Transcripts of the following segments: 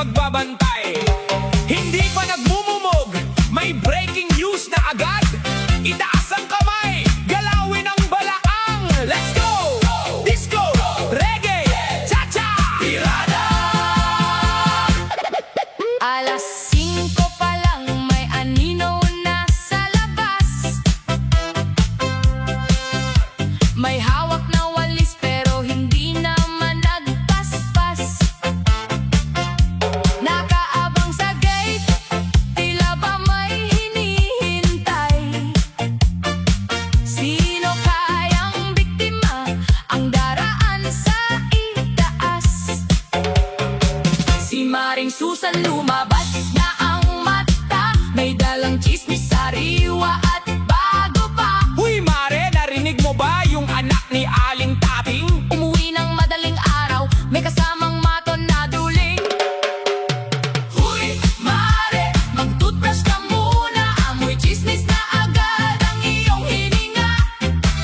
magbabantay. Hindi pa nagmumumog, may breaking news na agad. Itaas ang kamay, galawin ang balaang. Let's go! Disco, reggae, cha-cha, tirada! Alas 5 pa lang may anino na sa labas. May hawak na walis pero hindi naman nagpaspas. Nakaabang sa gate, tila ba may hinihintay? Sino kayang biktima ang daraan sa itaas? Si Maring Susan lumabas na ang mata, may dalang chismis, sariwa at bago pa. Huy mare, narinig mo ba yung anak ni Aling Tating? Umuwi ng madaling araw, may kasamang maton na duling. Huy, mare, mag-toothbrush ka muna, amoy chismis na agad ang iyong hininga.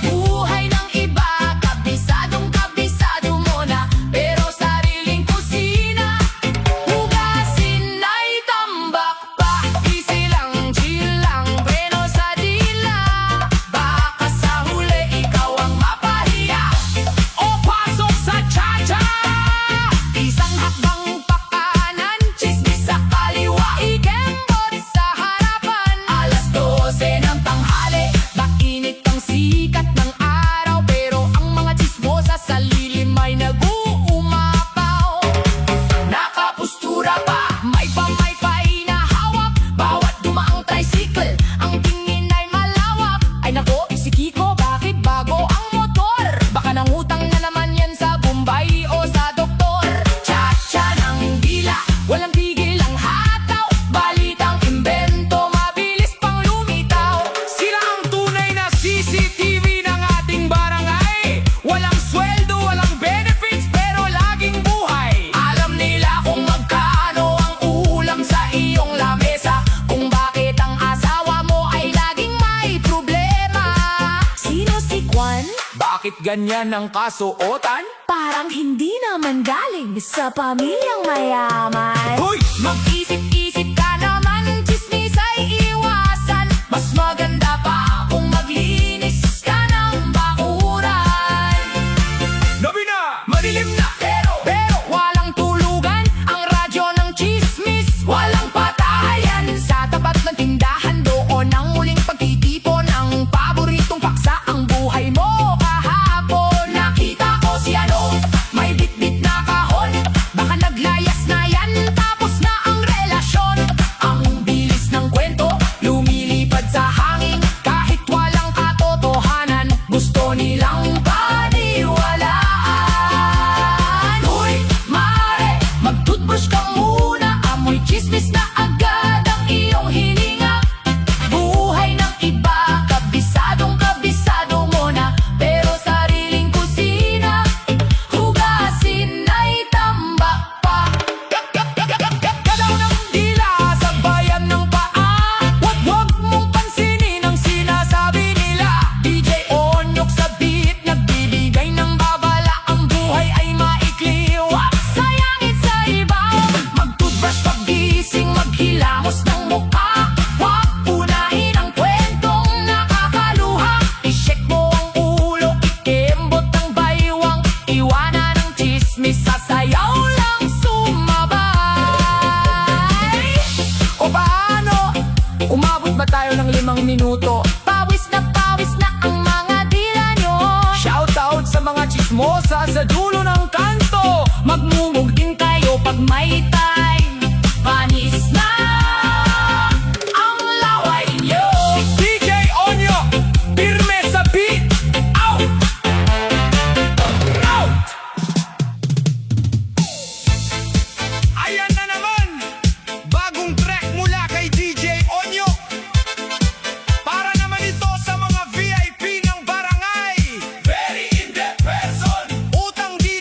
Buhay ng iba, kabisadong kabisado mo na, pero sariling kusina, hugasin ay tambak pa. Easy lang, chill lang, preno sa dila, baka sa huli ikaw ang mapahiya. O pasok sa cha-cha! Isang hakbang pa kanan, chismis sa kaliwa, ikembot sa harapan. Alas 12 ng tanghali, mainit ang sikat ng araw, pero ang mga chismosa sa lilim ay nag-uumapaw. Nakapustura pa, may pamaypay na hawak, bawat dumaang tricycle, ang tingin ay malawak. Ay nako, si Kiko, bakit bago ang motor? Baka nangutang na naman yan sa Bombay o sa doktor. Cha-cha ng dila, walang tigil ang hataw, balitang imbento, mabilis pang lumitaw. Sila ang tunay na CCTV ng ating barangay. Walang sweldo, walang benefits, pero laging buhay. Alam nila kung magkano ang ulam sa iyong lamesa, kung bakit ang asawa mo ay laging may problema. Sino si Juan? Bakit ganyan ang kasuotan? Parang hindi naman galing sa pamilyang mayaman. Hoy! Mag-isip-isip ka naman, chismis ay iwasan. Mas maganda pa kung maglinis ka ng bakuran. Gabi na! Madilim na! Pero walang tulugan, ang radyo ng chismis walang patayan. Sa tapat ng tindahan doon ang muling pagtitipon, ang paboritong paksa, ang buhay mo kahapon. Nakita ko si ano, may bitbit na kahon, baka naglayas na yan, tapos na ang relasyon. Ang bilis ng kwento, lumilipad sa hangin, kahit walang katotohanan, gusto nilang paniwalaan. Uy, mare, mag-toothbrush ka muna, amoy chismis na agad ang iyong hininga. Buhay ng iba, kabisadong kabisado mo na, pero sariling kusina, hugasin ay tambak pa. Galaw ng dila sa bayan ng paa. Wag mong pansinin ang sinasabi nila. DJ Onyok sa beat, nagbibigay ng babala, ang buhay ay maikli. Wag Sayangin sa iba, mag-toothbrush pagising, maghilamos ng mukha. Huwag unahin ang kwentong nakakaluha. I-check mo ang ulo, ikembot ang baywang, iwanan ang chismis, sasayaw lang sumabay. O paano? Umabot ba tayo ng 5 minuto? Pawis na ang mga dila nyo. Shoutout sa mga chismosa sa dulo ng kanto. Magmumug din kayo pag may time. Panis na ang laway nyo. DJ Onyo, pirme sa beat. Out! Out! Ayan na naman, bagong track mula kay DJ Onyo. Para naman ito sa mga VIP ng barangay. Very in-depth person. Utang di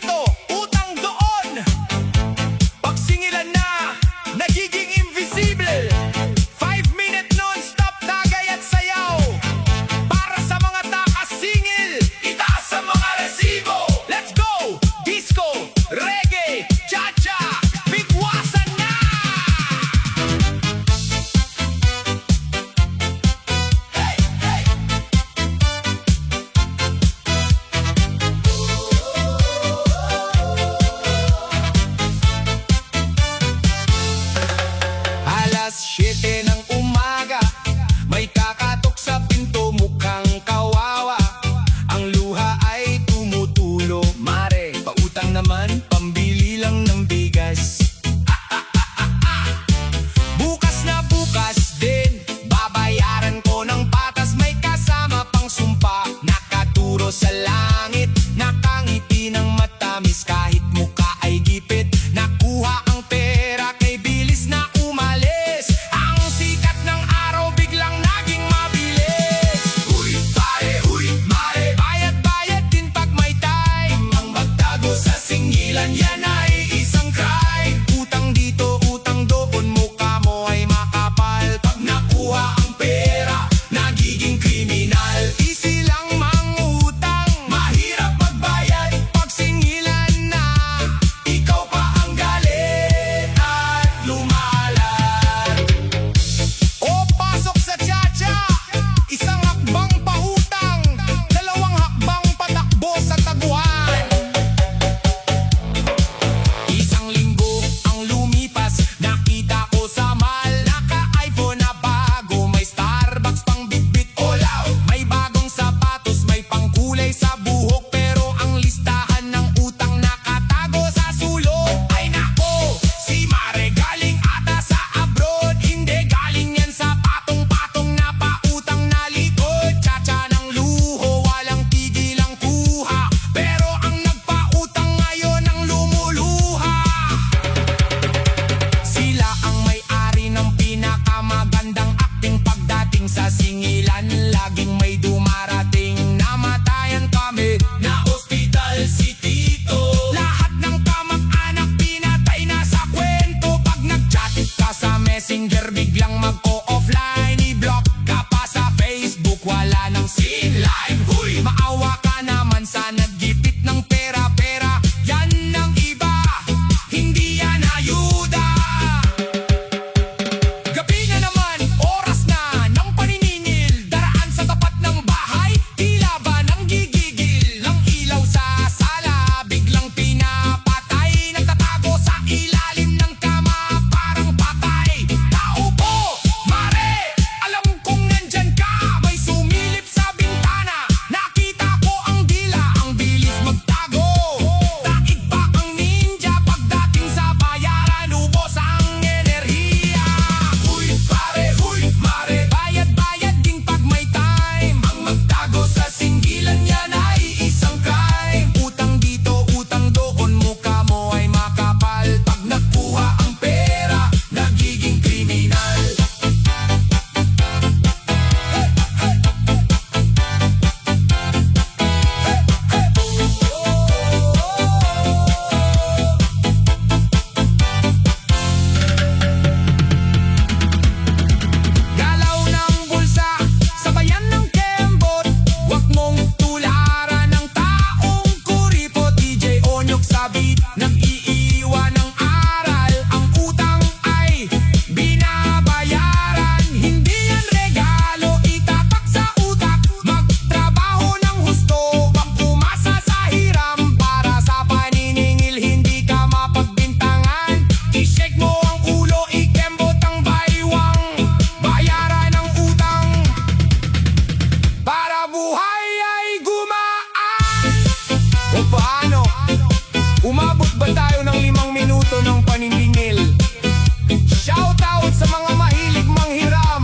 sa mga mahilig manghiram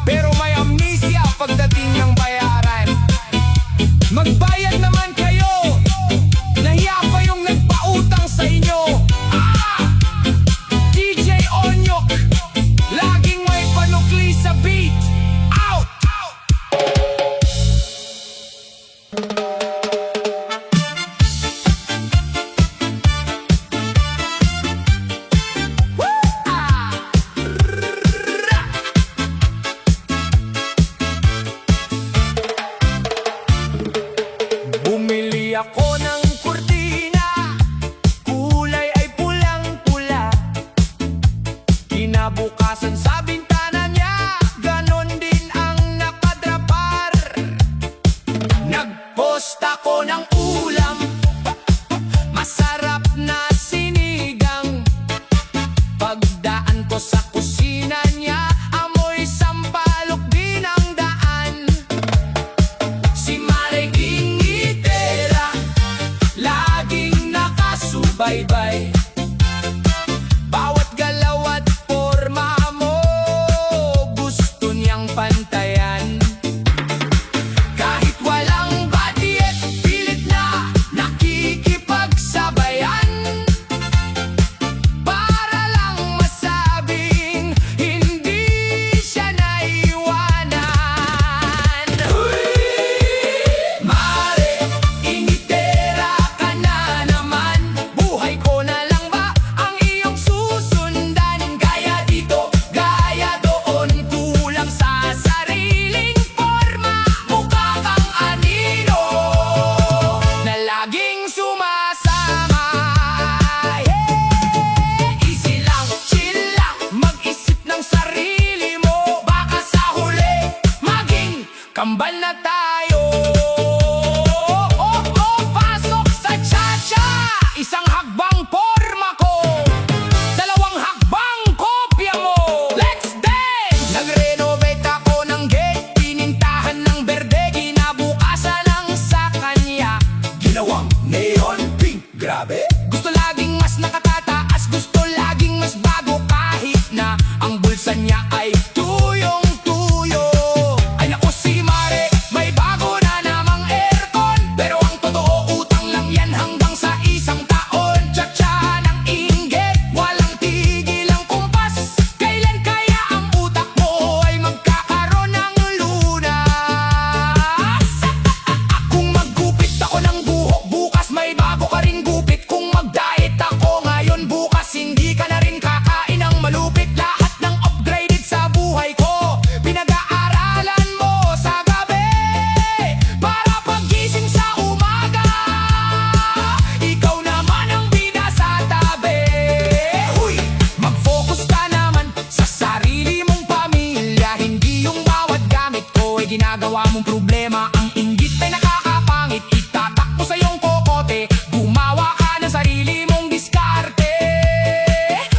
pero may amnesia pagdating ng bayaran. Magbayad naman kayo, nahiya pa yung nagpautang sa inyo. DJ Onyok, laging may panukli sa beat. Out! Bumili ako ng kurtina, kulay ay pulang-pula. Kinabukasan sa bintana niya, ganon din ang nakadrapar. Nagpost ako ng ulam, masarap na sinigang. Pagdaan ko sa kusina niya, amoy sampalok din ang daan. Si Mare Ingitera, laging nakasubaybay. Bawat galaw at forma mo, gusto niyang pantayan. Kahit walang budget, pilit na nakikipagsabayan. Para lang masabing hindi siya naiwanan. Mare, ingitera ka na naman. Buhay ko na lang ba ang iyong susundan? Gaya dito, gaya doon, kulang sa sariling forma. Mukha kang anino na laging sumasama. Easy lang, chill lang, mag-isip ng sarili mo. Baka sa huli, maging kambal na tayo. Pasok sa cha-cha, isang hagbang porma ko, dalawang hagbang kopya mo. Let's dance! Nag-renovate ako ng gate, pinintahan ng berde, ginabukasan ng sa kanya. Ginawang neon pink, grabe. Gusto laging mas nakatataas, gusto laging mas bago, kahit na ang bulsa niya ay tuyong-tuyo. Ay naku, si Mare, may bago na namang aircon, pero ang totoo, utang lang yan hanggang sa isang taon. Tsa-tsa ng inggit, walang tigil ang kumpas. Kailan kaya ang utak mo ay magkakaroon ng lunas? Kung maggupit ako ng buhok, bukas may bago ka rin gupit. Kung mag-diet ako ngayon, bukas hindi ka na rin kakain ng malupit. Lahat ng upgraded sa buhay ko, pinag-aaralan mo sa gabi, para paggising sa umaga, ikaw naman ang bida sa tabi. Huy, mag-focus ka naman sa sarili mong pamilya, hindi yung bawat gamit ko ay ginagawa mong problema. Ang inggit ay nakakapangit, itatak mo sa iyong kokote. Gumawa ka ng sarili mong diskarte,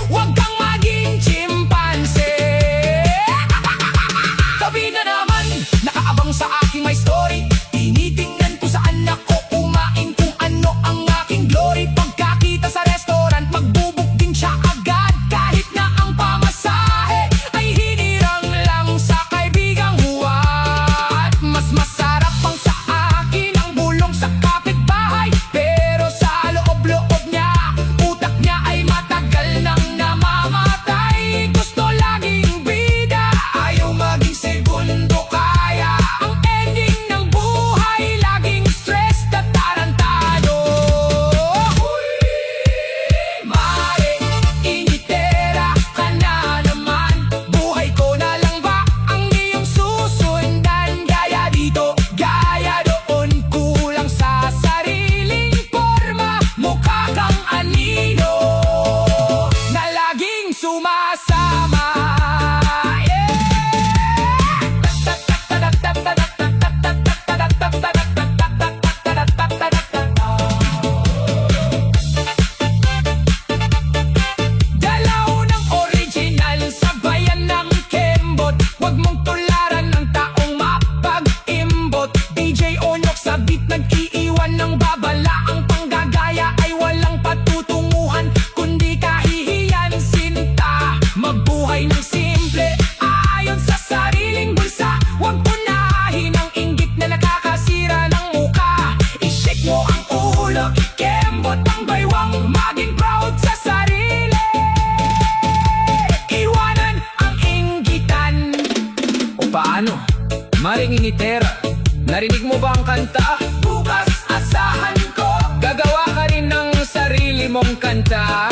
huwag kang maging chimpanse. Tabi na naman, nakaabang sa aking my story. Tinitingnan ko saan ako kumain, kung ano ang aking glory. Pagkakita sa restaurant, magbubuk din siya agad, kahit na ang pamasahe ay hinirang lang sa kaibigang huwad. Mas masarap pang sa akin ang bulong sa kapitbahay, pero sa loob-loob niya, utak niya ay matagal nang namamatay. Gusto laging bida, ayaw maging segundo kaya. Ang ending ng buhay, laging stress at tarantado. Mare, ingitera ka na naman. Buhay ko na lang ba ang iyong susundan? Gaya dito, gaya doon, kulang sa sariling forma. Mukha kang anino na laging sumasama. Dalaw ng original sa bayan ng Kembot, huwag mong tularan ng taong mapag-imbot. DJ Onyok sa beat, nag-iiwan ng babala. Ang panggagaya ay walang patutunguhan, kundi kahihiyan sinta. Ano? Maring initera, narinig mo ba ang kanta? Bukas asahan ko, gagawa ka rin ng sarili mong kanta.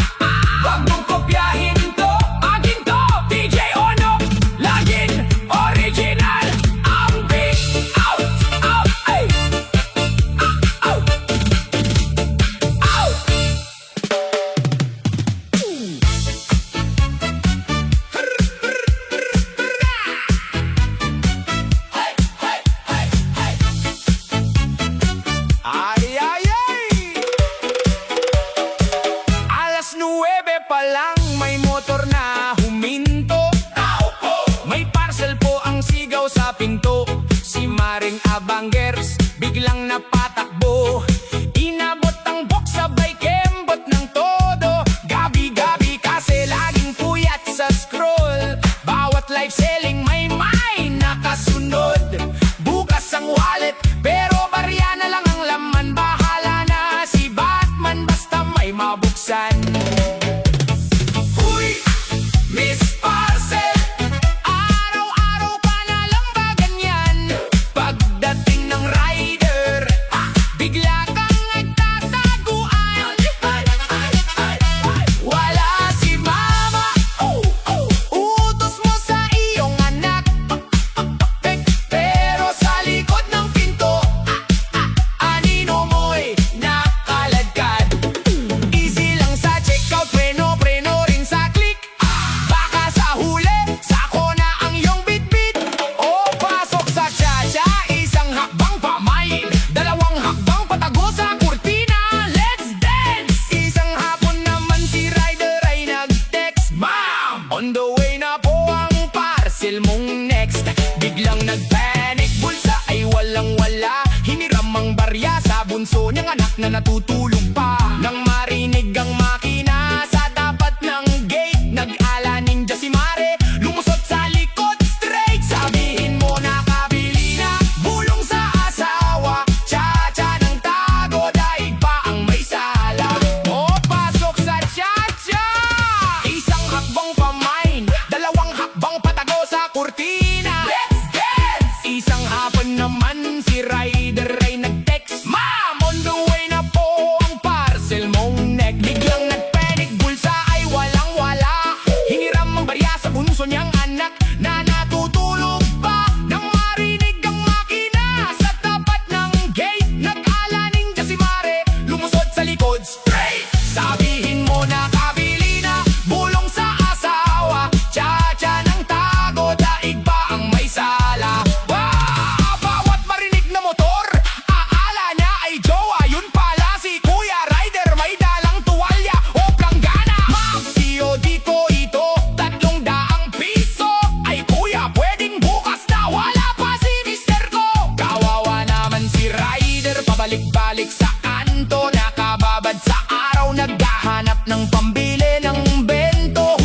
Wag mong kopyahin to, akin to, DJ Ono, laging original. Ang big out, out, ay, out, out. Ay, ay, ay! Alas 9 pa lang, may motor na huminto. May parcel po ang sigaw sa pinto. Si Maring Abangers biglang napatakbo. Inabot ang box sabay kembot ng todo. Gabi-gabi kasi laging puyat sa scroll. Bawat live selling may nakasunod. Bukas ang wallet pero barya na lang ang laman. Bahala na si Batman basta may mabuksan. Huy, Miss Parcel, araw-araw ka na lang ba ganyan? Pagdating ng rider, bigla kang nagtataguan. Wala si mama, utos mo sa iyong anak. Pero sa likod ng pinto, anino mo'y nakaladkad. Easy lang sa checkout, preno rin sa click. Baka sa huli, sako na ang iyong bitbit. O pasok sa cha-cha, isang hakbang pamain, dalawang hakbang patago sa kurtina. Let's dance! Isang hapon naman si rider ay nag-text, Ma'am, on the way na po ang parcel mong next. Biglang nag-panic, bulsa ay walang-wala. Hiniram ang barya sa bunso niyang anak na natutulog pa. Nang marinig ang makina sa tapat ng gate, nag-ala ninja si Mare, lumusot sa likod straight. Sabihin mo nakabili na, bulong sa asawa, cha-cha ng tago, daig pa ang may sala. O pasok sa cha-cha, isang hakbang pamain, dalawang hakbang patago sa kurtina. Let's dance! Isang hapon naman si rider ay nag-text, Ma'am, on the way na po ang parcel mong neck. Biglang nag-panic, bulsa ay walang-wala. Hiniram ang barya sa bunso niyang anak na natutulog pa. Nang marinig ang makina sa tapat ng gate, nag-ala ninja si Mare, lumusot sa likod straight. Sabihin mo nakabili na, bulong sa asawa, cha-cha ng tago, daig pa ang may sala. Bawat marinig na motor, aala niya ay jowa. Yun pala si Kuya Rider, may dalang tuwalya o planggana. Ma'am, COD ko ito, 300 piso. Ay kuya, pwedeng bukas na, wala pa si mister ko. Kawawa naman si Rider, pabalik-balik sa kanto. Nakababad sa araw, naghahanap ng pambili ng bento.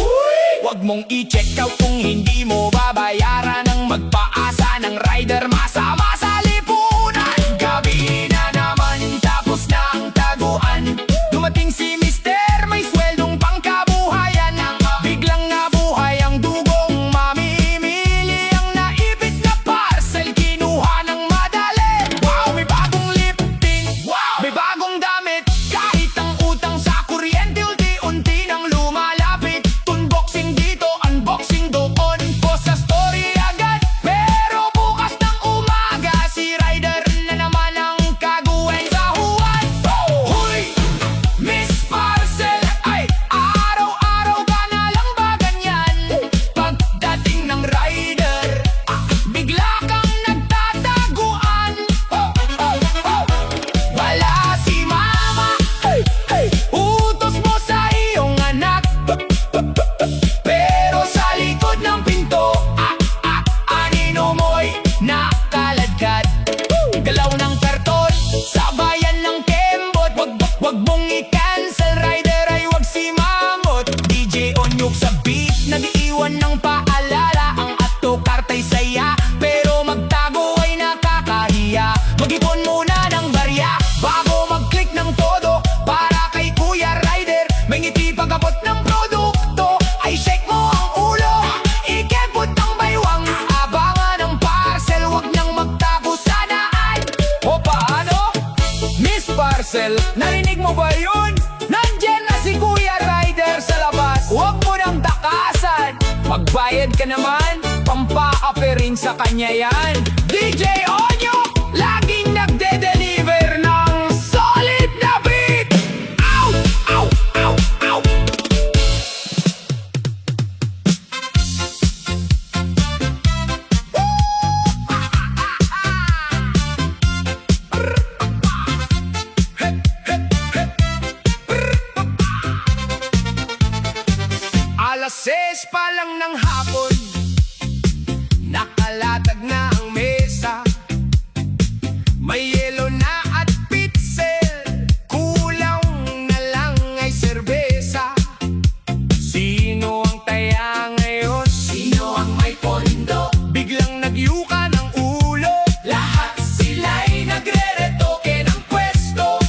Huwag mong i-check out kung hindi mo babayaran. Ang magpaasa ng rider, masama sa lipunan. Gabi na naman, tapos na ang taguan. Dumating si mister, may sweldong pangkabuhayan. Biglang nabuhay ang dugong mamimili. Ang naipit na parcel, kinuha ng madali. Wow, may bagong lip tint, may bagong damit. Kahit ang utang sa kuryente, unti-unti nang lumalapit. Unboxing dito, unboxing doon, post sa story agad. Pero bukas ng umaga, si rider na naman ang kaguwen sa huwan. Huy, Miss Parcel, ay araw-araw ka na lang ba ganyan? Pagdating ng rider, bigla kang nagtataguan. Wala si mama, utos mo sa iyong anak. Pero sa likod ng pinto, anino mo'y nakaladkad. Galaw ng karton, sabayan ng kembot. Wag mong i-cancel, rider ay wag si Mamot. DJ Onyok sa beat, nag-iwan ng paalala. Ang ato karta'y saya, pero magtago ay nakakahiya. Mag-ipon muna ng barya, bago mag-click ng todo. Para kay Kuya Rider, may ngiti pagkabot ng produkto. Ay shake mo ang ulo, ikembot ang baywang, abangan ng magbabayad ka naman, pampaape rin sa kanya yan. DJ Onyok, laging nagde-deliver ng solid na beat. Ow! Ow! Ow! Ow! Alas 6 pa lang ng hapon, nakalatag na ang mesa. May yelo na at pitzel, kulang na lang ay serbesa. Sino ang taya ngayon? Sino ang may pondo? Biglang nagyuka ng ulo, lahat sila'y nagre-retoke ng pwesto.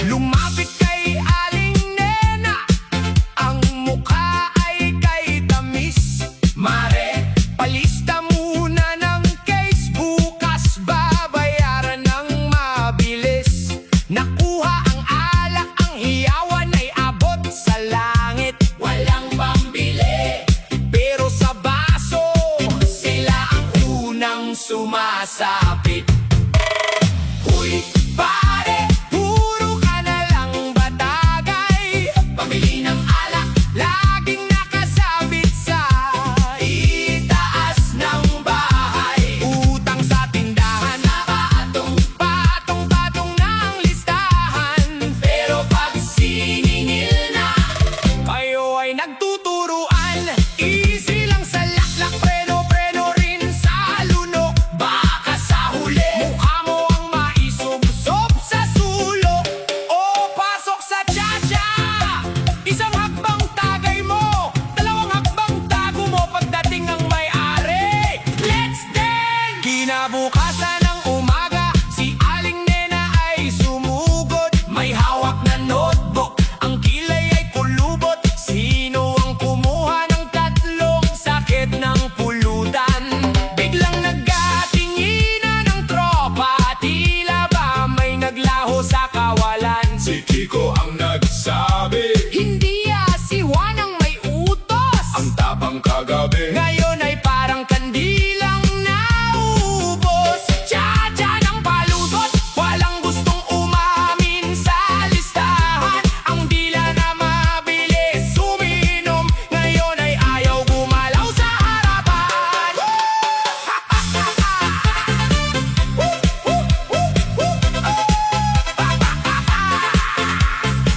Lumapit kay Aling Nena, ang mukha ay kay tamis. Mare, palista muna ng case, bukas babayaran ng mabilis. Nakuha ang alak, ang hiyawan ay abot sa langit. Walang pambili, pero sa baso, sila ang unang sumasapit. Huy, pare, puro ka na lang batagay. Pamili ng alak, laging nakasabit sa itaas ng bahay. Utang sa tindahan, patong-patong na ang listahan. Pero pag siningil na, kayo ay nagtuturuan. Easy lang sa laklak, preno-preno rin sa lunok. Baka sa huli, mukha mo ang maisubsob sa sulok. O pasok sa tsa-tsa, isang hakbang tagay mo, dalawang hakbang tago mo pagdating ng may-ari. Let's dance! Kinabukasan ng umaga, si Aling Nena ay sumugod. May hawak na notebook, ang kilay ay kulubot. Sino ang kumuha ng tatlong sakit ng pulutan? Biglang nagkatinginan ng tropa, tila ba may naglaho sa kawalan? Si Kiko ang nagsabi, Hindi si Juan ang may utos. ang tapang kagabi. Ngayon ay parang kandilang naubos. Tsa-tsa ng palusot, walang gustong umamin sa listahan. Ang dila na mabilis suminom, ngayon ay ayaw gumalaw sa harapan.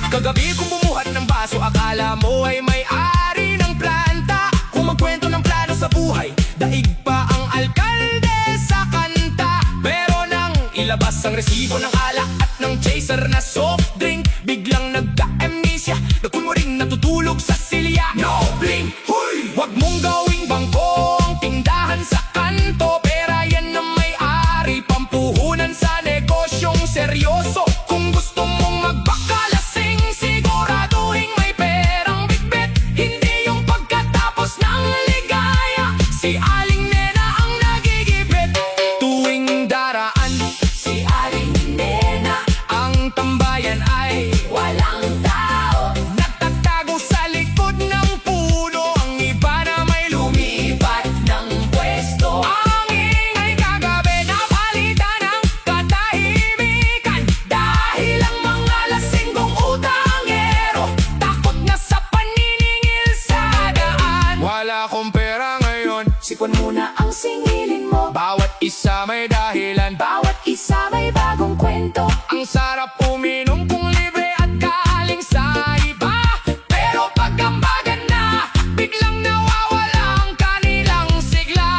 Kagabi kung bumuhat ng baso, akala mo ay may-ari ng planta. Kung magkwento ng plano sa buhay, daig pa ang alkalde sa kanta. Pero nang ilabas ang resibo ng alak at ng chaser na soft drink, biglang nagka-amnesia, nagkunwaring natutulog sa silya. No blink, huy! Huwag mong gawing bangko ang tindahan sa kanto. Pera yan ng may-ari, pampuhunan sa negosyong seryoso. Kung gusto mong magbakalasing, siguraduhin may perang bitbit, hindi yung pagkatapos ng ligaya. Si Aling Nena ang nagigipit tuwing daraan. Si Aling Nena, ang tambayan ay walang tao. Nagtatago sa likod ng puno, ang iba na may lumipat ng pwesto. Ang ingay kagabi na palitan ng katahimikan, dahil ang mga lasinggong utangero takot na sa paniningil sa daan. Wala akong pera ngayon, Sipon muna ang singilin mo, bawat isa may dahilan. bawat isa may bagong kwento. Ang sarap uminom kung libre at galing sa iba. Pero pagkambagan na, biglang nawawala ang kanilang sigla.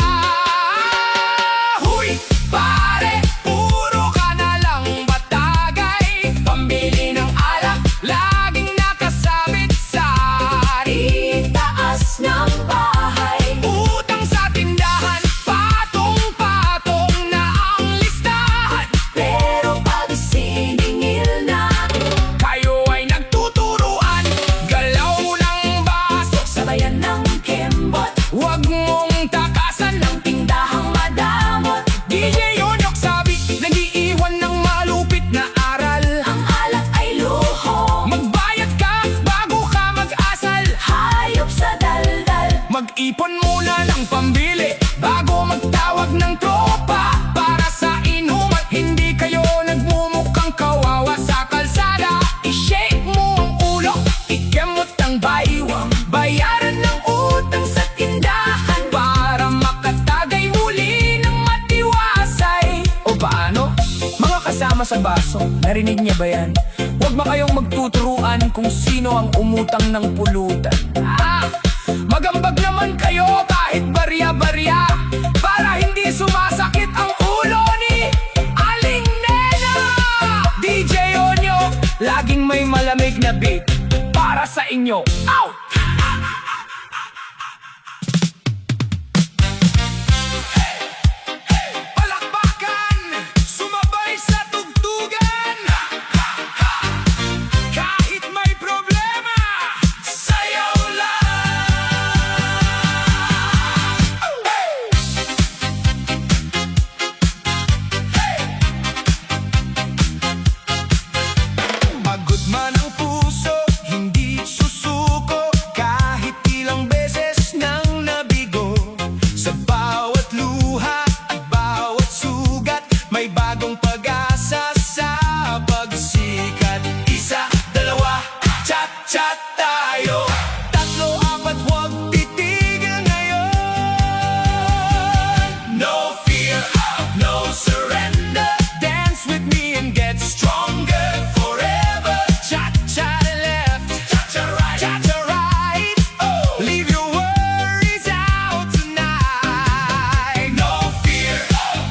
Huy, pare, puro ka na lang batagay. Pambili ng alak, laging nakasabit sa Itaas ng bahay, utang sa tindahan, patong-patong na ang listahan. pero pag siningil na, Kayo ay nagtuturuan, galaw ng baso. sabayan ng kembot, Huwag mong takasan ng tindahang madamot. DJ Onyok sabi, nag-iiwan ng malupit na aral. Ang alak ay luho, Magbayad ka bago ka mag-asal. hayop sa daldal. Mag-ipon muna ng pambili bago magtawag ng tropa para sa inuman. Hindi kayo nagmumukhang kawawa sa kalsada. I-shake mo ang ulo, ikemot ang baywang. Bayaran ng utang sa tindahan para makatagay muli ng matiwasay. O paano? Mga kasama sa baso, narinig niya ba yan? Huwag ba kayong magtuturuan kung sino ang umutang ng pulutan? Magambag naman kayo kahit barya-barya para hindi sumasakit ang ulo ni Aling Nena. DJ Onyo, laging may malamig na beat para sa inyo. Out! Palakpakan, sumabay sa tugtugan. Kahit may problema, sayaw lang. Pagod man ang puso, hindi susuko. Kahit ilang beses nang nabigo. Sa bawat luha at bawat sugat, may bagong pag-asa sa pagsikat. Isa, dalawa, chat-chat tayo. Tatlo, apat, huwag titigil ngayon. No fear, no surrender. Dance with me and get stronger forever. Cha-cha left, cha-cha right, cha-cha right. Leave your worries out tonight. No fear,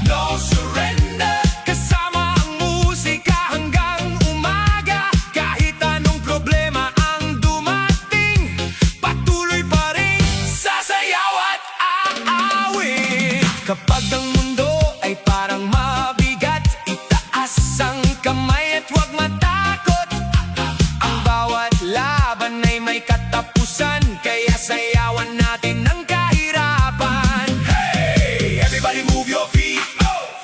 no surrender. Kasama ang musika hanggang umaga. Kahit anong problema ang dumating, patuloy pa rin sasayaw at aawit. Kapag ang mundo ay parang mabigat, itaas ang kamay at huwag matakot. Ang bawat laban ay may katapusan, kaya sayawan natin ang kahirapan. Hey, everybody move your feet.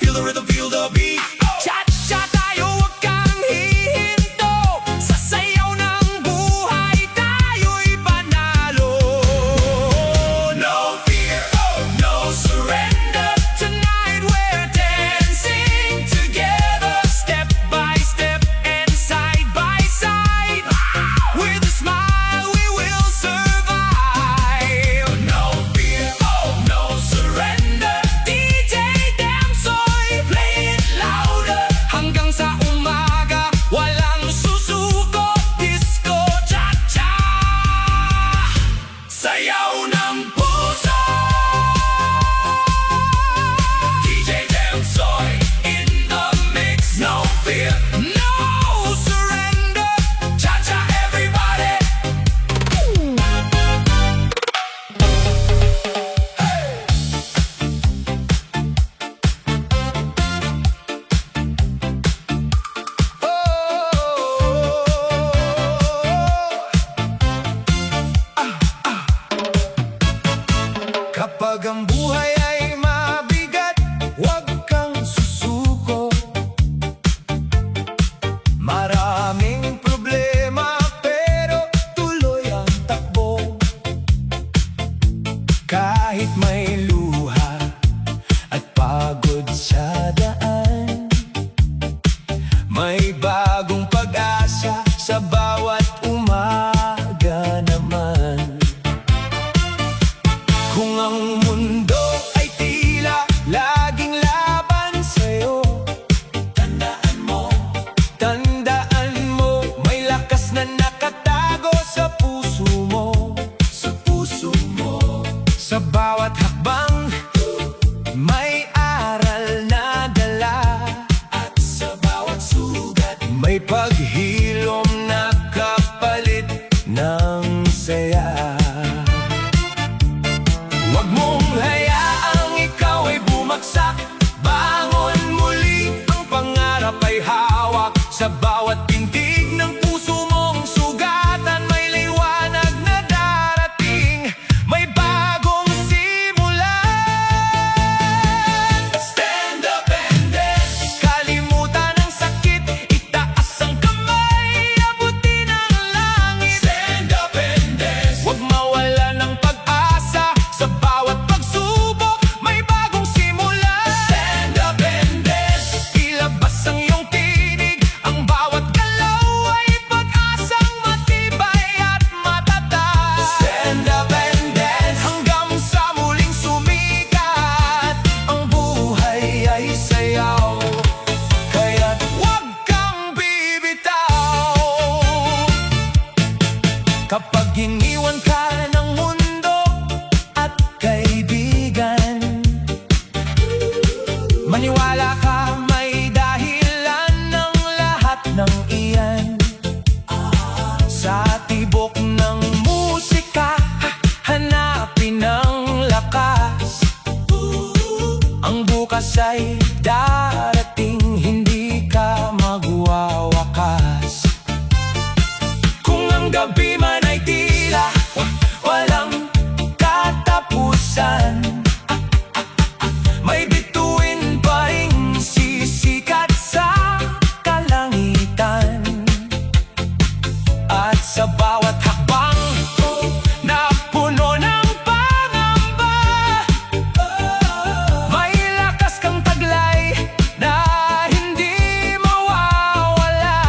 Feel the rhythm, feel the beat. Cha-cha tayo, huwag kang hihinto. Sa sayaw ng buhay tayo'y panalo. No fear, no surrender. Tonight we're dancing together, step by step and side by side. With a smile we will survive. No fear, no surrender. DJ Damsoy, play it louder. Hanggang sa umaga, walang susuko. Disco cha-cha, sayaw ng puso. DJ Damsoy in the mix. No fear, no surrender. Cha-cha everybody. Kapag ang buhay ay mabigat, huwag kang susuko. Maraming problema pero tuloy ang takbo. Kahit may luha at pagod sa daan, may bagong pag-asa sa bawat umaga naman. Kung ang mundo ay tila laging laban sa'yo, tandaan mo, may lakas na nakatago sa puso mo. Sa puso mo, sa bawat hakbang, may aral na dala. At sa bawat sugat, may paghilom na kapalit ng saya. Huwag mong hayaang ikaw ay bumagsak. Bangon muli, ang pangarap ay hawak. Sa bawat pintig ng puso mong sugatan, may liwanag na darating. May bagong simulan. Stand up and dance. Kalimutan ang sakit, itaas ang kamay, abutin ang langit. Stand up and dance. Huwag mawala ng pag-asa, ay darating, hindi ka magwawakas. Kung ang gabi man ay tila walang katapusan, may bituin pa ring sisikat sa kalangitan. At sa bawat hakbang na puno ng pangamba, may lakas kang taglay na hindi mawawala.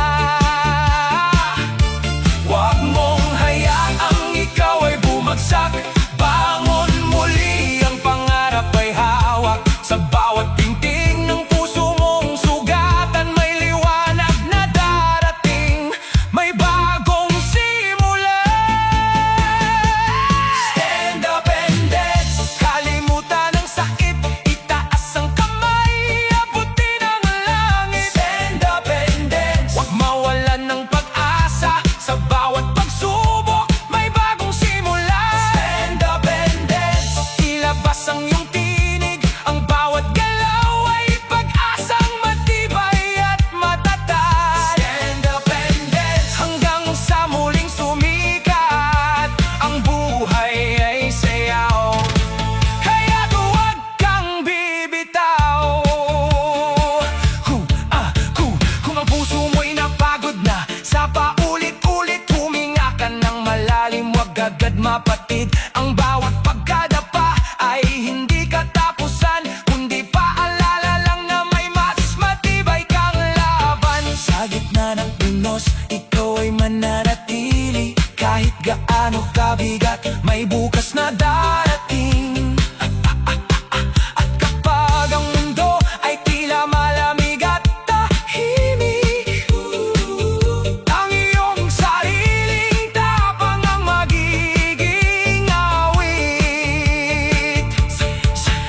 Huwag mong hayaang ikaw ay bumagsak, bangon muli, ang pangarap ay hawak. Sa bawat tingting ng puso mong sugatan, may liwanag na darating, may bagong simula. Stand up and dance, kalimutan ang sakit, itaas ang kamay, abutin ang langit. Stand up and dance, huwag mawalan ng pag-asa, sa bawat pagsubok may bagong simula. Stand up and dance, ilabas ang iyong tinig, ang bawat galaw ay pag-asang matibay at matatag. Stand up and dance, hanggang sa muling sumikat, ang buhay ay sayaw, kaya't huwag kang bibitaw. Kung ang puso mo'y napagod na sa paulit-ulit, huminga ka ng malalim, huwag agad mapatid. Ang bawat pagkadapa ay hindi katapusan, kundi paalala lang na may mas matibay kang laban. Sa gitna ng unos, ikaw ay mananatili, kahit gaano kabigat, may bukas na darating. At kapag ang mundo ay tila malamig at tahimik, ang iyong sariling tapang ang magiging awit.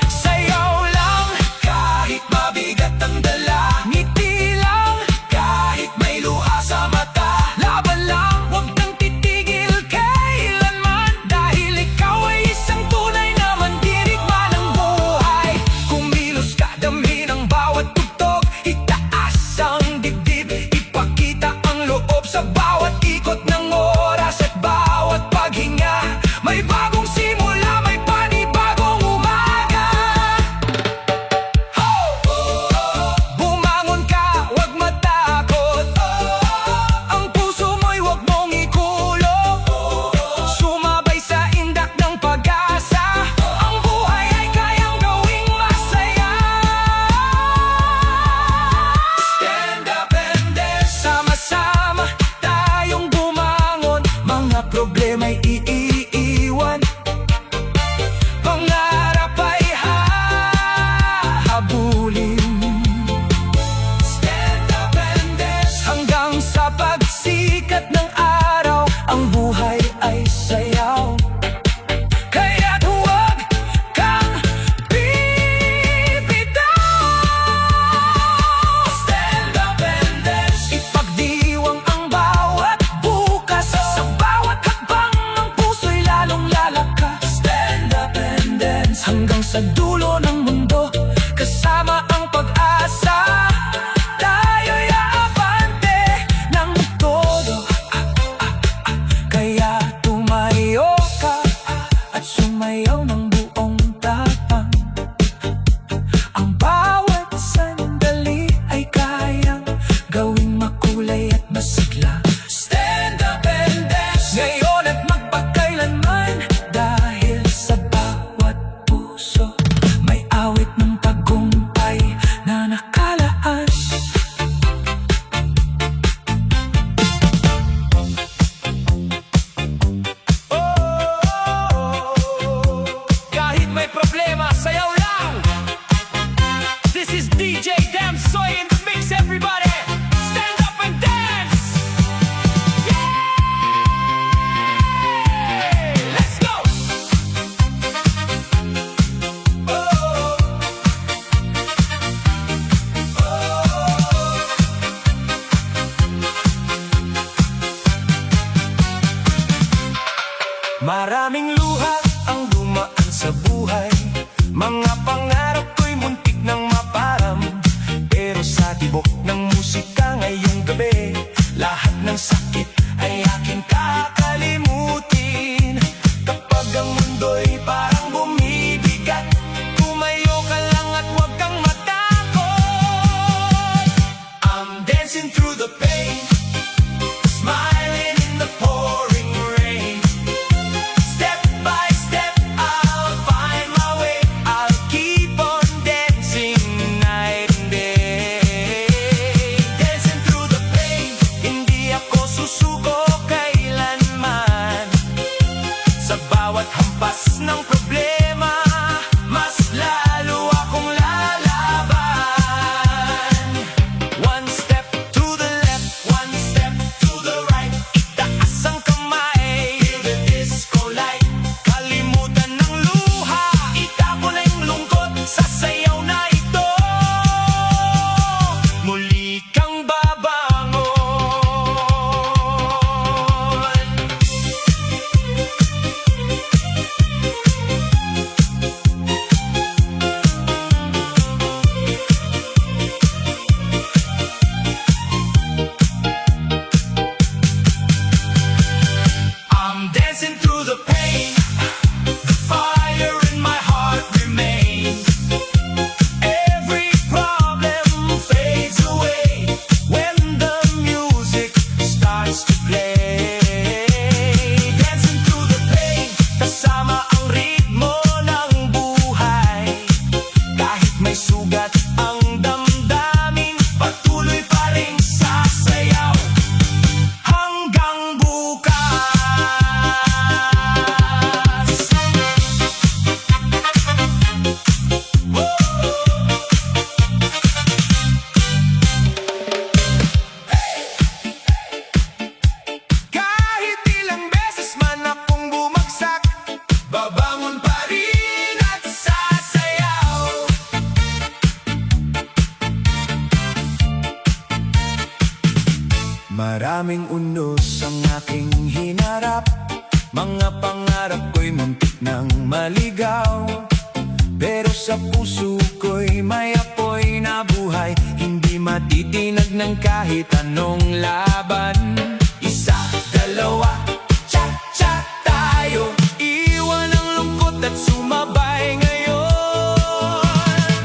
Sayaw lang kahit mabigat ang dala, ngiti lang kahit may luha sa mata. Laban lang, huwag kang titigil kailanman, dahil ikaw ay isang tunay na mandirigma ng buhay. Kumilos ka, damhin ang bawat tugtog, itaas ang dibdib, ipakita ang loob sa bawat ikot ng oras. At bawat paghinga, may bagong simula, may panibagong umaga. Bumangon ka, huwag matakot, ang puso mo'y huwag mong ikulong, sumabay sa indak ng pag-asa, ang buhay ay kayang gawing masaya. Stand up and dance, sama-sama tayong bumangon, mga problema'y iiwan, pangarap ay hahabulin. Stand up and dance, hanggang sa pagsikat ng araw, ang buhay ay sayaw, kaya't huwag kang bibitaw. Stand up and dance, ipagdiwang ang bawat bukas, sa bawat hakbang ang puso'y lalong lalakas. Stand up and dance, hanggang sa dulo ng mundo, kasama ang pag-asa, tayo'y aabante ng todo. Kaya tumayo ka at sumayaw ng buong tapang, ang bawat sandali ay kayang gawing makulay at masigla. Stand up and dance, ngayon at magpakailanman, dahil sa bawat puso may awit ng tagumpay na nakalaan. Kahit may problema, sayaw lang. This is DJ Damsoy in the mix, everybody. Stand up and dance. Yay! Let's go. Maraming luha ang dumaan sa buhay, mga pangarap ko'y muntik nang mapa Maraming unos ang aking hinarap, mga pangarap ko'y muntik nang maligaw. Pero sa puso ko'y may apoy na buhay, hindi matitinag ng kahit anong laban. Isa, dalawa, cha-cha tayo, iwan ang lungkot at sumabay ngayon.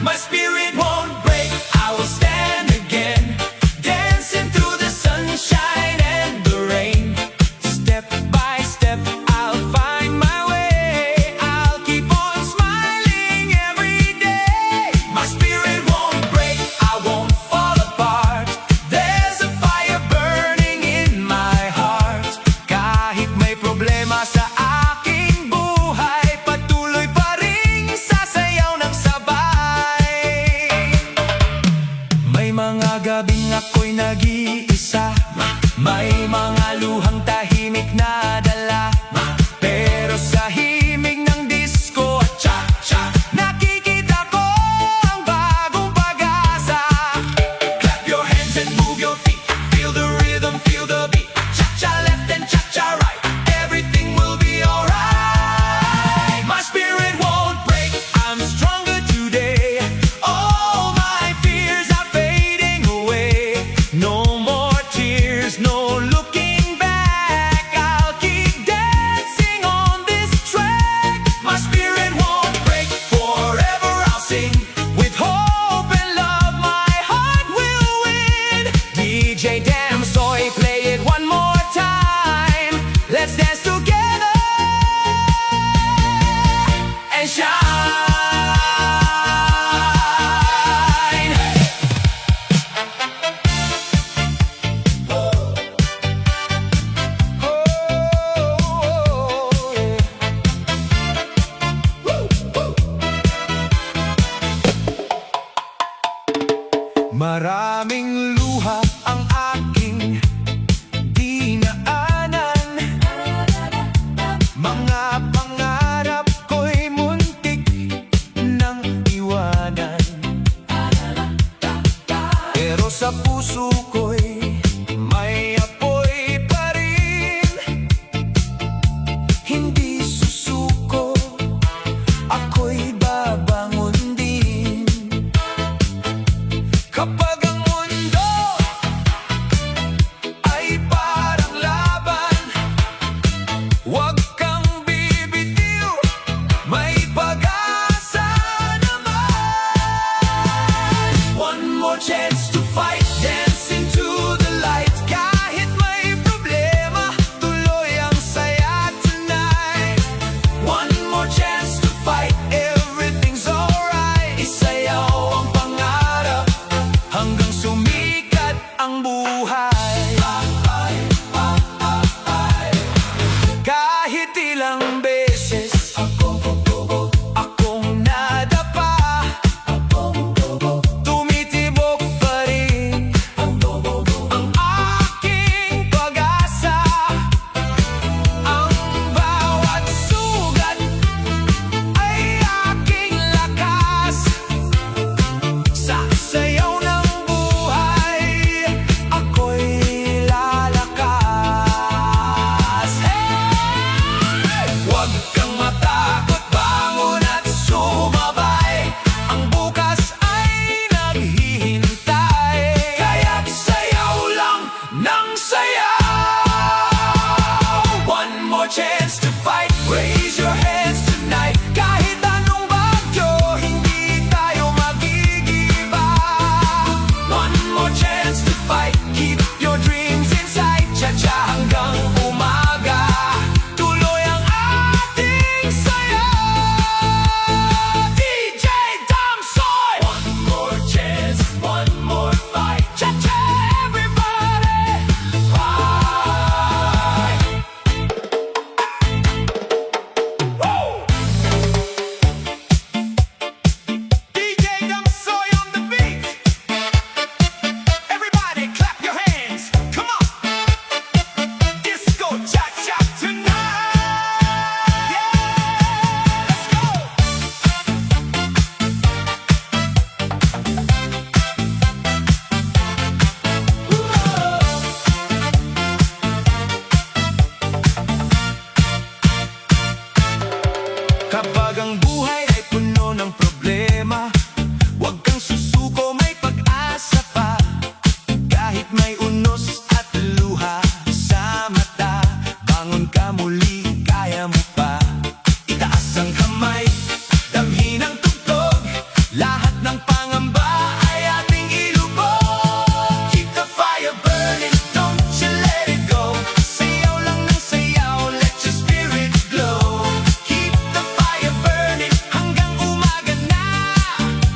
My spirit won't break, I will stand again, dancing through the sunshine and the rain. Step by step, I'll find my way, I'll keep on smiling every day. My spirit won't break, I won't fall apart, there's a fire burning in my heart. Kahit may problema sa aking buhay, patuloy pa ring sasayaw ng sabay. May mga gabing ako'y nag-iisa, may mga luhang tahimik na dala, pero sa himig ng disco at cha-cha, nakikita ko ang bagong pag-asa. Clap your hands and move your feet, feel the rhythm, feel the beat. Cha-cha left and cha-cha right, everything will be alright. My spirit won't break, I'm stronger today. All my fears are fading away. No more tears, no looking back, I'll keep dancing on this track. My spirit won't break, forever I'll sing. With hope and love, my heart will win. DJ Damsoy, play it one more time. Let's dance together and shine. Maraming luha ang aking dinaanan, mga pangarap ko'y muntik nang iwanan. Pero sa puso ko'y may apoy pa rin, hindi susuko, ako'y babangon din. Kapag ang mundo Kapag ang buhay ay puno ng problema, huwag kang susuko, may pag-asa pa. Kahit may unos at luha sa mata, bangon ka muli, kaya mo pa. Itaas ang kamay, damhin ang tugtog, lahat ng pangamba ay ating ilubog. Keep the fire burning, don't you let it go. Sayaw lang ng sayaw, let your spirit glow. Keep the fire burning hanggang umaga na.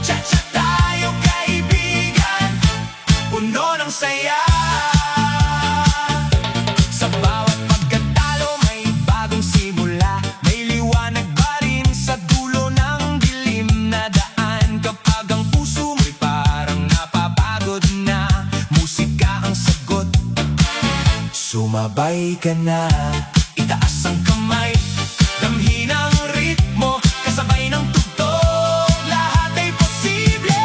Cha-cha tayo kaibigan, puno ng saya. Sa bawat pagkatalo may bagong simula, may liwanag pa rin sa dulo ng dilim na daan. Kapag ang puso mo'y parang napapagod na, musika ang sagot, sumabay ka na. Itaas ang kamay, damhin ang ritmo, kasabay ng tugtog, lahat ay posible.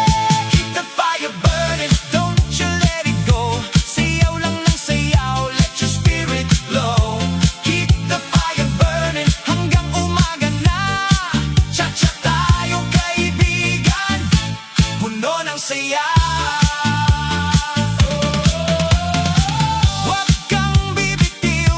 Keep the fire burning, don't you let it go. Sayaw lang ng sayaw, let your spirit glow. Keep the fire burning hanggang umaga na. Cha-cha tayo kaibigan, puno ng saya. Huwag kang bibitiw,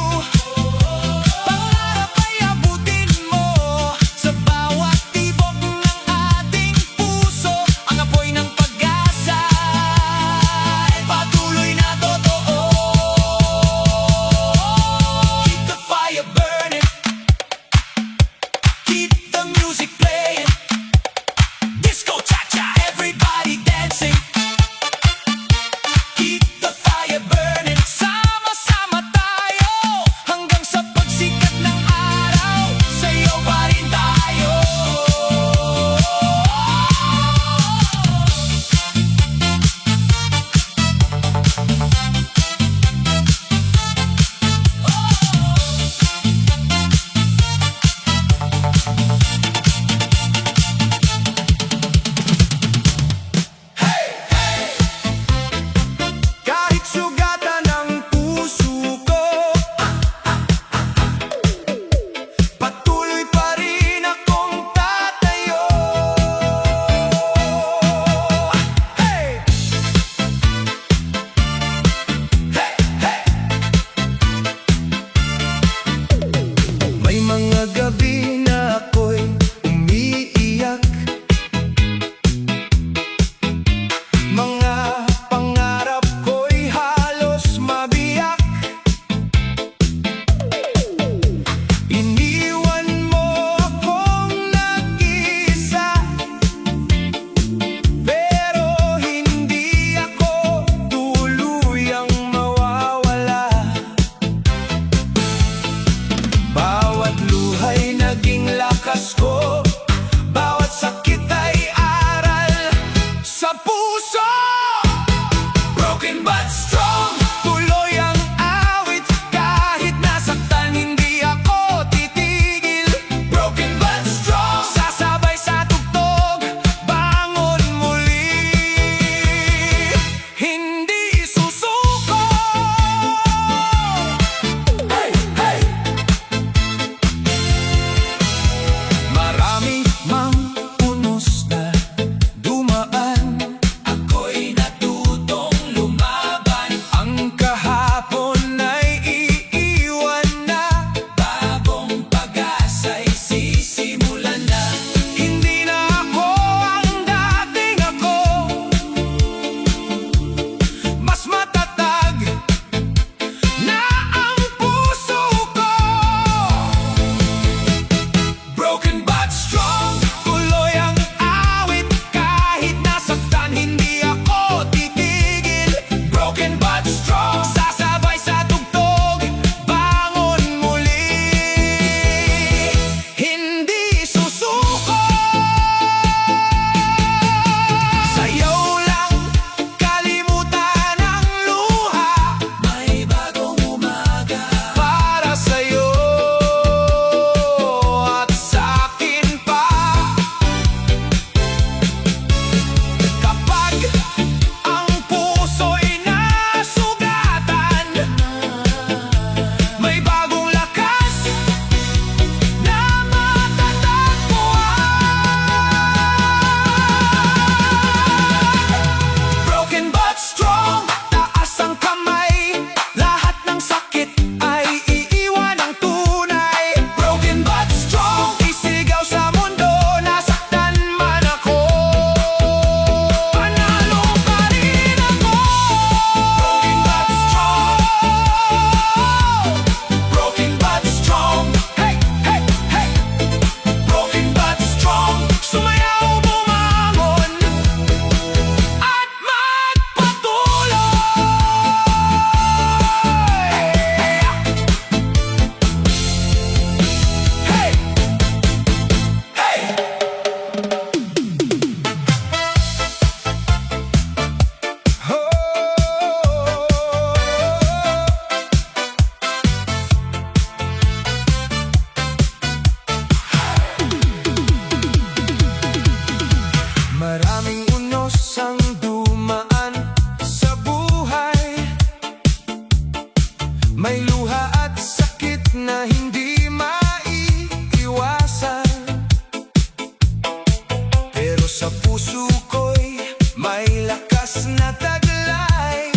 puso ko'y may lakas na taglay.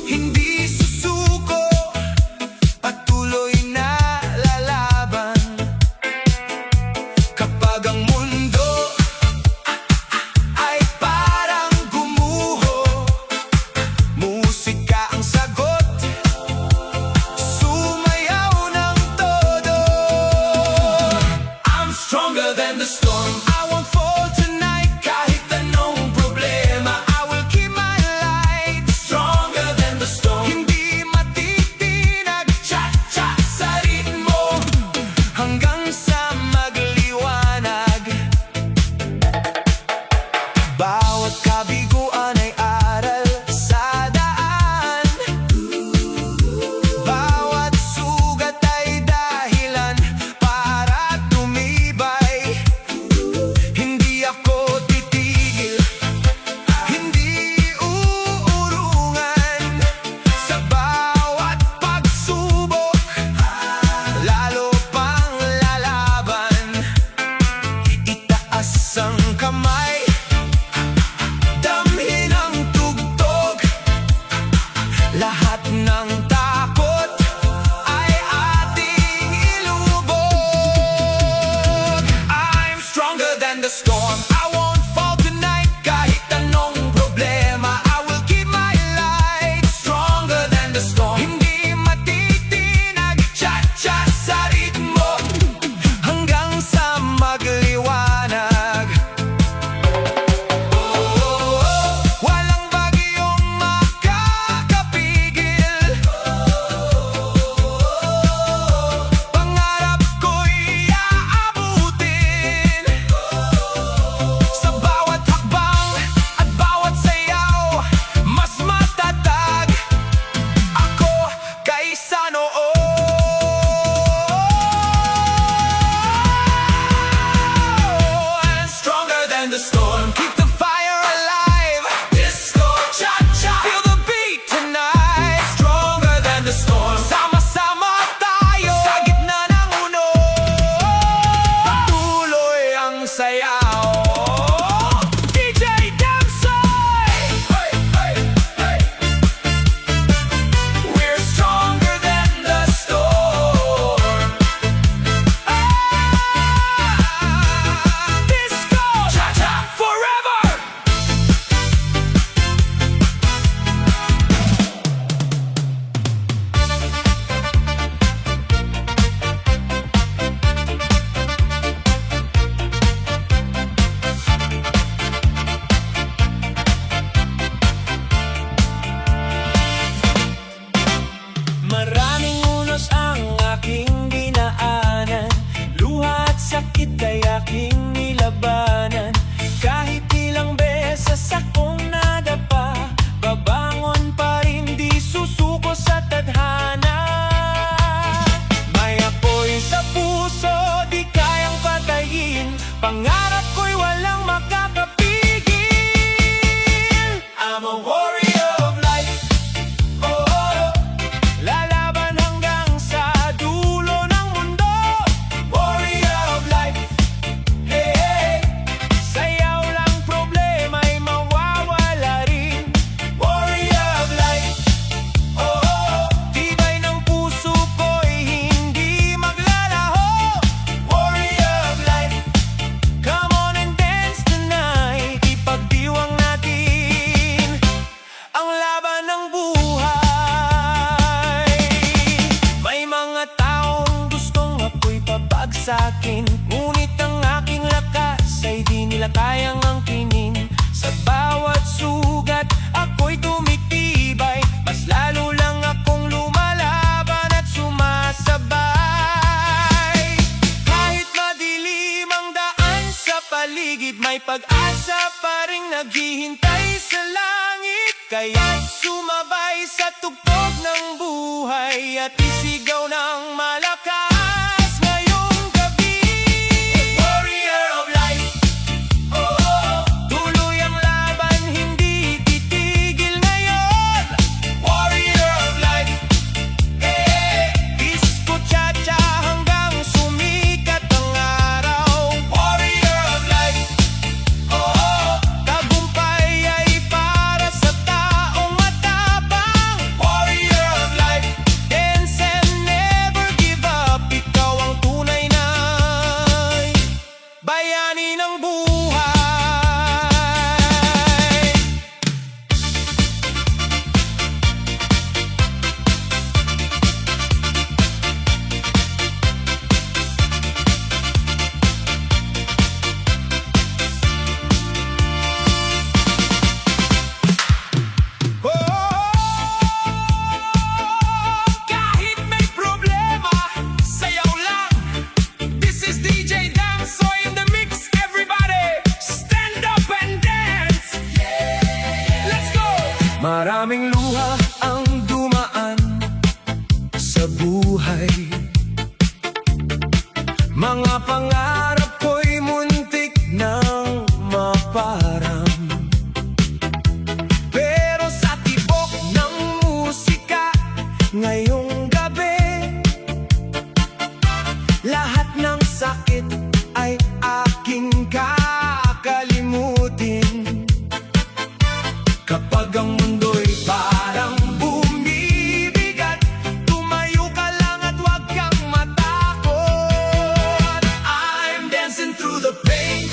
Hindi susuko, patuloy na lalaban. Kapag ang mundo ay parang gumuho, musika ang sagot, sumayaw ng todo. I'm stronger than the storm, I won't fall tonight. Kahit anong problema, I will keep my light. Stronger than the storm, hindi matitinag. Cha-cha sa ritmo, hanggang sa magliwanag. Bawat kabiguan ay aral sa daan. Bawat sugat ay dahilan para tumibay. Hindi ako titigil, hindi uurungan. Sa bawat pagsubok, lalo pang lalaban. Itaas ang kamay, damhin ang tugtog. Lahat ng takot ay ating ilubog. I'm stronger than the storm, I won't fall tonight. Kahit anong problema, I will keep my light. Stronger than the storm, hindi matitinag. Cha-cha sa ritmo, hanggang sa magliwanag. Walang bagyong makakapigil. Pangarap ko'y aabutin. Sa bawat hakbang at bawat sayaw, mas matatag ako kaysa noon. And stronger than the storm, keep the fire alive. Disco cha-cha, feel the beat tonight. Stronger than the storm, sama-sama tayo sa gitna ng unos. Patuloy ang sayaw. DJ Damsoy! Hey, hey, hey. We're stronger than the storm. Disco cha-cha forever. Maraming unos ang aking dinaanan, luha at sakit ay aking nilabanan. Kahit ilang beses akong nadapa, babangon pa rin, di susuko sa tadhana. May apoy sa puso, di kayang patayin. Pangarap ko'y walang makakapigil. I'm a warrior of life. Oh, lalaban hanggang sa dulo ng mundo. Warrior of life. Hey, hey. Sayaw lang, problema'y mawawala rin. Warrior of life. Oh, tibay ng puso ko'y hindi maglalaho. Warrior of life. Come on and dance tonight. Ipagdiwang natin ang laban ng buhay. May mga taong gustong ako'y pabagsakin, ngunit ang aking lakas ay di nila kayang angkinin. Sa bawat sugat, ako'y tumitibay. Mas lalo lang akong lumalaban at sumasabay. Kahit madilim ang daan sa paligid, may pag-asa pa ring naghihintay sa langit. Kaya sumabay sa tugtog ng buhay at isigaw ng malakas ngayong gabi. Warrior of life. Oh, tuloy ang laban, hindi titigil ngayon. Warrior of life. Hey, disco cha-cha hanggang sumikat ang araw. Warrior of life. bayani ng buhay. Kahit may problema, sayaw lang. This is DJ Damsoy in the mix. Everybody, stand up and dance. Let's go! Maraming luha ang dumaan sa buhay. Mga pangarap ko'y muntik nang maparang. Pero sa tibok ng musika ngayong gabi, lahat ng sakit ay aking kakalimutin. Kapag ang mundo'y parang bumibigat, tumayo ka lang at huwag kang matakot. I'm dancing through the pain,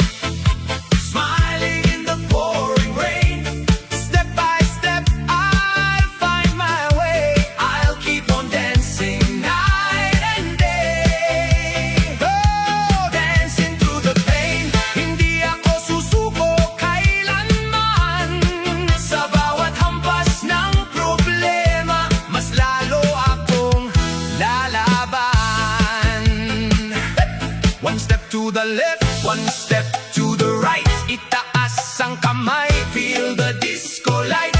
smiling in the pouring rain. Step by step, I'll find my way. I'll keep on dancing night and day. Oh, dancing through the pain. Hindi ako susuko kailanman. Sa bawat hampas ng problema, mas lalo akong lalaban. One step to the left, one step to the right. Itaas ang kamay, feel the disco light.